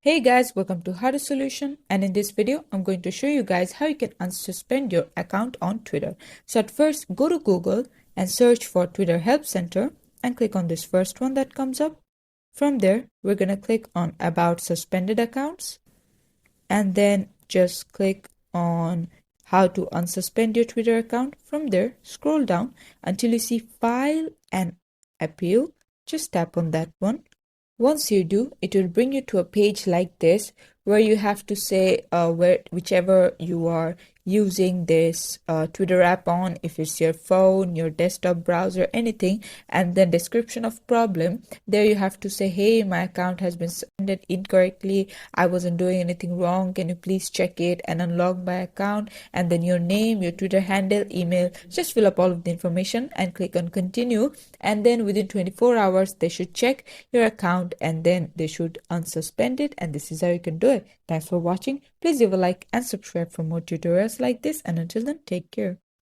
Hey guys, welcome to How to Solution, and in this video I'm going to show you guys how you can unsuspend your account on Twitter. So at first go to Google and search for Twitter Help Center and click on this first one that comes up. From there we're going to click on About Suspended Accounts and then just click on how to unsuspend your Twitter account. From there scroll down until you see File and Appeal. Just tap on that one. Once you do, it will bring you to a page like this where you have to say whichever you are using this Twitter app on, if it's your phone, your desktop browser, anything, and then description of problem. There you have to say, hey, my account has been suspended incorrectly. I wasn't doing anything wrong. Can you please check it and unlock my account? And then your name, your Twitter handle, email. Just fill up all of the information and click on continue. And then within 24 hours, they should check your account and then they should unsuspend it. And this is how you can do it. Thanks for watching. Please leave a like and subscribe for more tutorials like this. And until then, take care.